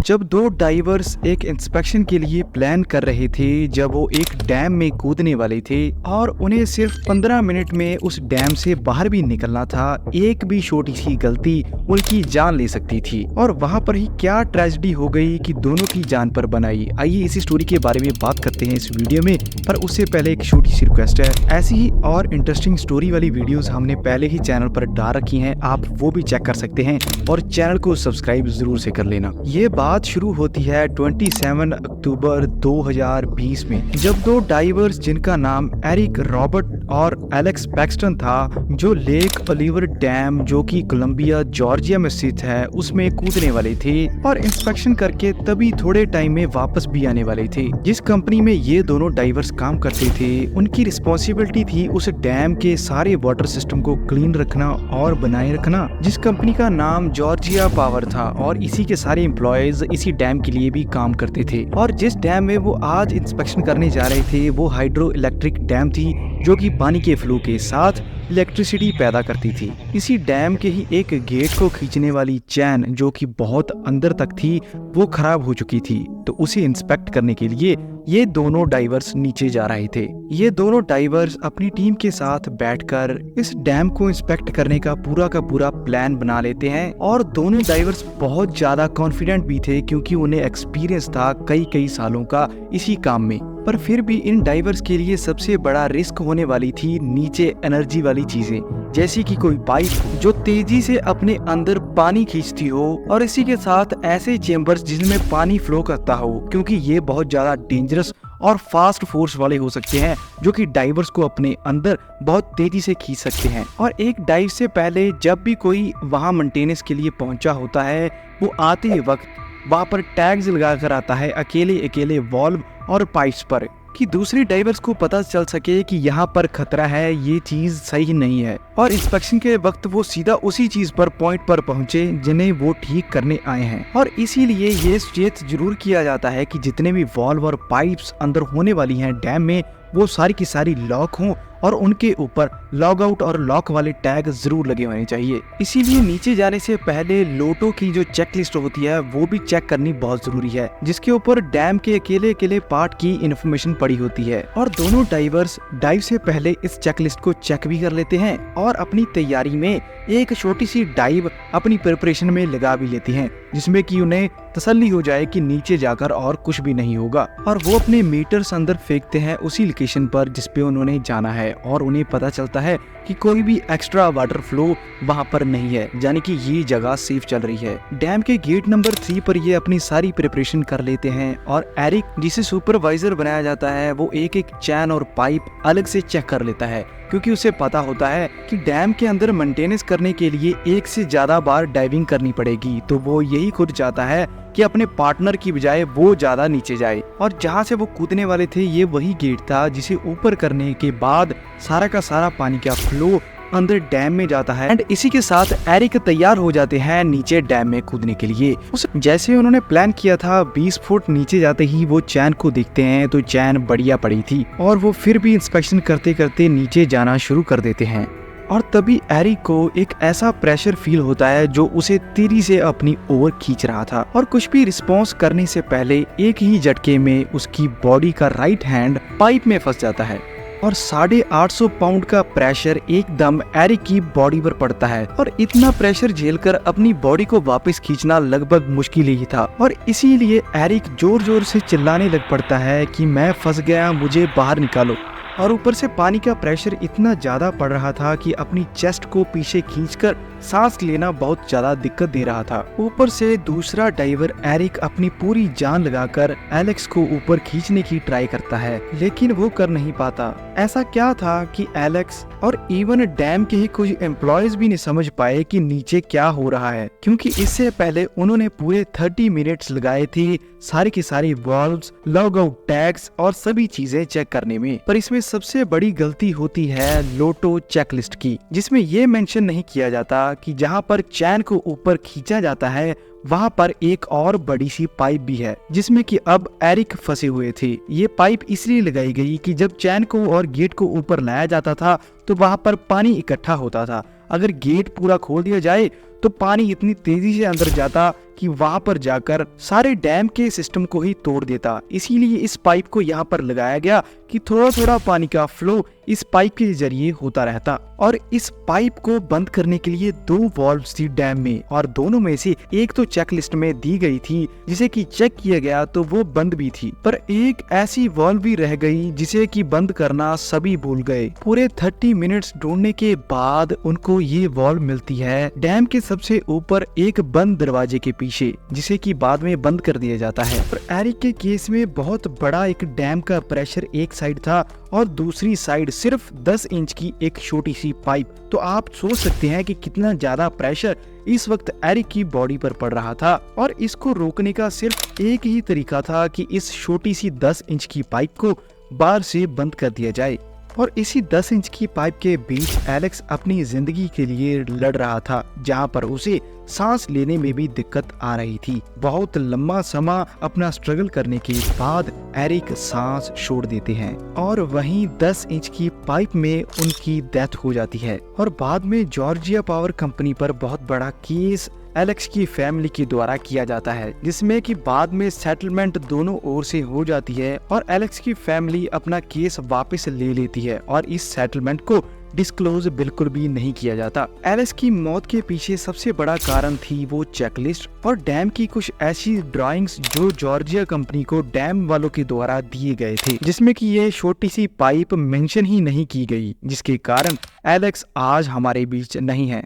जब दो डाइवर्स एक इंस्पेक्शन के लिए प्लान कर रहे थे, जब वो एक डैम में कूदने वाले थे और उन्हें सिर्फ 15 मिनट में उस डैम से बाहर भी निकलना था, एक भी छोटी सी गलती उनकी जान ले सकती थी। और वहाँ पर ही क्या ट्रेजेडी हो गई कि दोनों की जान पर बनाई। आइए इसी स्टोरी के बारे में बात करते हैं इस वीडियो में, पर उससे पहले एक छोटी सी रिक्वेस्ट है, ऐसी ही और इंटरेस्टिंग स्टोरी वाली वीडियोस हमने पहले ही चैनल पर डाल रखी हैं, आप वो भी चेक कर सकते हैं और चैनल को सब्सक्राइब जरूर से कर लेना। ये बात शुरू होती है 27 अक्टूबर 2020 में, जब दो डाइवर्स जिनका नाम एरिक रॉबर्ट और एलेक्स पैक्सटन था, जो लेक ओलिवर डैम जो कि कोलंबिया जॉर्जिया में स्थित है उसमें कूदने वाले थे और इंस्पेक्शन करके तभी थोड़े टाइम में वापस भी आने वाले थे। जिस कंपनी में ये दोनों डाइवर्स काम करते थे, उनकी रिस्पॉन्सिबिलिटी थी उस डैम के सारे वाटर सिस्टम को क्लीन रखना और बनाए रखना, जिस कंपनी का नाम जॉर्जिया पावर था। और इसी के सारे एम्प्लॉयज इसी डैम के लिए भी काम करते थे। और जिस डैम में वो आज इंस्पेक्शन करने जा रहे थे वो हाइड्रो इलेक्ट्रिक डैम थी, जो कि पानी के फ्लो के साथ इलेक्ट्रिसिटी पैदा करती थी। इसी डैम के ही एक गेट को खींचने वाली चैन, जो कि बहुत अंदर तक थी, वो खराब हो चुकी थी। तो उसे इंस्पेक्ट करने के लिए ये दोनों डाइवर्स नीचे जा रहे थे। ये दोनों डाइवर्स अपनी टीम के साथ बैठकर इस डैम को इंस्पेक्ट करने का पूरा प्लान बना लेते हैं। और दोनों डाइवर्स बहुत ज्यादा कॉन्फिडेंट भी थे, क्योंकि उन्हें एक्सपीरियंस था कई सालों का इसी काम में। पर फिर भी इन डाइवर्स के लिए सबसे बड़ा रिस्क होने वाली थी नीचे एनर्जी वाली चीजें, जैसे कि कोई पाइप जो तेजी से अपने अंदर पानी खींचती हो, और इसी के साथ ऐसे चेम्बर्स जिनमें पानी फ्लो करता हो, क्योंकि ये बहुत ज्यादा डेंजरस और फास्ट फोर्स वाले हो सकते हैं, जो कि डाइवर्स को अपने अंदर बहुत तेजी से खींच सकते हैं। और एक डाइव से पहले जब भी कोई वहां मेंटेनेंस के लिए पहुंचा होता है, वो आते ही वक्त वहां पर टैग्स लगा कर आता है अकेले वाल्व और पाइप्स पर, कि दूसरे डाइवर्स को पता चल सके कि यहाँ पर खतरा है, ये चीज सही नहीं है। और इंस्पेक्शन के वक्त वो सीधा उसी चीज पर पॉइंट पर पहुंचे जिन्हें वो ठीक करने आए हैं। और इसीलिए ये सुचेत जरूर किया जाता है कि जितने भी वाल्व और पाइप्स अंदर होने वाली हैं डैम में, वो सारी की सारी लॉक हों और उनके ऊपर लॉग आउट और लॉक वाले टैग जरूर लगे होने चाहिए। इसीलिए नीचे जाने से पहले लोटो की जो चेकलिस्ट होती है वो भी चेक करनी बहुत जरूरी है, जिसके ऊपर डैम के अकेले पार्ट की इन्फॉर्मेशन पड़ी होती है। और दोनों डाइवर्स डाइव से पहले इस चेकलिस्ट को चेक भी कर लेते हैं और अपनी तैयारी में एक छोटी सी डाइव अपनी प्रिपरेशन में लगा भी लेती हैं, जिसमें कि उन्हें तसल्ली हो जाए कि नीचे जाकर और कुछ भी नहीं होगा। और वो अपने मीटर्स अंदर फेंकते हैं उसी लोकेशन पर जिस पे उन्होंने जाना है, और उन्हें पता चलता है कि कोई भी एक्स्ट्रा वाटर फ्लो वहां पर नहीं है, यानी कि ये जगह सेफ चल रही है। डैम के गेट नंबर 3 पर ये अपनी सारी प्रिपरेशन कर लेते हैं, और एरिक जिसे सुपरवाइजर बनाया जाता है, वो एक चैन और पाइप अलग से चेक कर लेता है, क्योंकि उसे पता होता है कि डैम के अंदर मेंटेनेंस करने के लिए एक से ज्यादा बार डाइविंग करनी पड़ेगी। तो वो यही खुद चाहता है कि अपने पार्टनर की बजाय वो ज्यादा नीचे जाए। और जहाँ से वो कूदने वाले थे, ये वही गेट था जिसे ऊपर करने के बाद सारा का सारा पानी का फ्लो अंदर डैम में जाता है। एंड इसी के साथ एरिक तैयार हो जाते हैं नीचे डैम में कूदने के लिए। जैसे उन्होंने प्लान किया था, 20 फुट नीचे जाते ही वो चैन को देखते हैं तो चैन बढ़िया पड़ी थी, और वो फिर भी इंस्पेक्शन करते करते नीचे जाना शुरू कर देते हैं। और तभी एरिक को एक ऐसा प्रेशर फील होता है जो उसे तेजी से अपनी ओर खींच रहा था, और कुछ भी रिस्पॉन्स करने से पहले एक ही झटके में उसकी बॉडी का राइट हैंड पाइप में फंस जाता है, और 850 पाउंड का प्रेशर एकदम एरिक की बॉडी पर पड़ता है। और इतना प्रेशर झेलकर अपनी बॉडी को वापस खींचना लगभग मुश्किल ही था, और इसीलिए एरिक जोर से चिल्लाने लग पड़ता है कि मैं फंस गया, मुझे बाहर निकालो। और ऊपर से पानी का प्रेशर इतना ज्यादा पड़ रहा था कि अपनी चेस्ट को पीछे खींचकर सांस लेना बहुत ज्यादा दिक्कत दे रहा था। ऊपर से दूसरा डाइवर एरिक अपनी पूरी जान लगाकर एलेक्स को ऊपर खींचने की ट्राई करता है, लेकिन वो कर नहीं पाता। ऐसा क्या था कि एलेक्स और इवन डैम के ही कुछ एम्प्लॉयज भी नहीं समझ पाए कि नीचे क्या हो रहा है, क्योंकि इससे पहले उन्होंने पूरे 30 मिनट्स लगाए थे सारी की सारी वाल्व्स, लॉग आउट टैग्स और सभी चीजें चेक करने में। पर इसमें सबसे बड़ी गलती होती है लोटो चेकलिस्ट की, जिसमें ये मेंशन नहीं किया जाता कि जहां पर चैन को ऊपर खींचा जाता है वहां पर एक और बड़ी सी पाइप भी है, जिसमें कि अब एरिक फंसे हुए थे। ये पाइप इसलिए लगाई गई कि जब चैन को और गेट को ऊपर लाया जाता था तो वहां पर पानी इकट्ठा होता था। अगर गेट पूरा खोल दिया जाए तो पानी इतनी तेजी से अंदर जाता कि वहां पर जाकर सारे डैम के सिस्टम को ही तोड़ देता। इसीलिए इस पाइप को यहाँ पर लगाया गया कि थोड़ा थोड़ा पानी का फ्लो इस पाइप के जरिए होता रहता। और इस पाइप को बंद करने के लिए 2 वॉल्व थी डैम में, और दोनों में से एक तो चेक लिस्ट में दी गई थी जिसे कि चेक किया गया तो वो बंद भी थी, पर एक ऐसी वॉल्व भी रह गई जिसे कि बंद करना सभी भूल गए। पूरे 30 मिनट्स ढूंढने के बाद उनको ये वॉल्व मिलती है डैम के सबसे ऊपर एक बंद दरवाजे के पीछे, जिसे कि बाद में बंद कर दिया जाता है। पर एरिक के केस में बहुत बड़ा एक डैम का प्रेशर एक साइड था और दूसरी साइड सिर्फ 10 इंच की एक छोटी सी पाइप। तो आप सोच सकते हैं कि कितना ज्यादा प्रेशर इस वक्त एरिक की बॉडी पर पड़ रहा था, और इसको रोकने का सिर्फ एक ही तरीका था कि इस छोटी सी 10 इंच की पाइप को बाहर से बंद कर दिया जाए। और इसी 10 इंच की पाइप के बीच एलेक्स अपनी जिंदगी के लिए लड़ रहा था, जहां पर उसे सांस लेने में भी दिक्कत आ रही थी। बहुत लंबा समय अपना स्ट्रगल करने के बाद एरिक सांस छोड़ देते हैं, और वहीं 10 इंच की पाइप में उनकी डेथ हो जाती है। और बाद में जॉर्जिया पावर कंपनी पर बहुत बड़ा केस एलेक्स की फैमिली के द्वारा किया जाता है, जिसमें कि बाद में सेटलमेंट दोनों ओर से हो जाती है और एलेक्स की फैमिली अपना केस वापस ले लेती है, और इस सेटलमेंट को डिस्क्लोज बिल्कुल भी नहीं किया जाता। एलेक्स की मौत के पीछे सबसे बड़ा कारण थी वो चेकलिस्ट और डैम की कुछ ऐसी ड्राइंग्स जो जॉर्जिया कंपनी को डैम वालों के द्वारा दिए गए थे, जिसमें कि ये छोटी सी पाइप मेंशन ही नहीं की गई, जिसके कारण एलेक्स आज हमारे बीच नहीं है।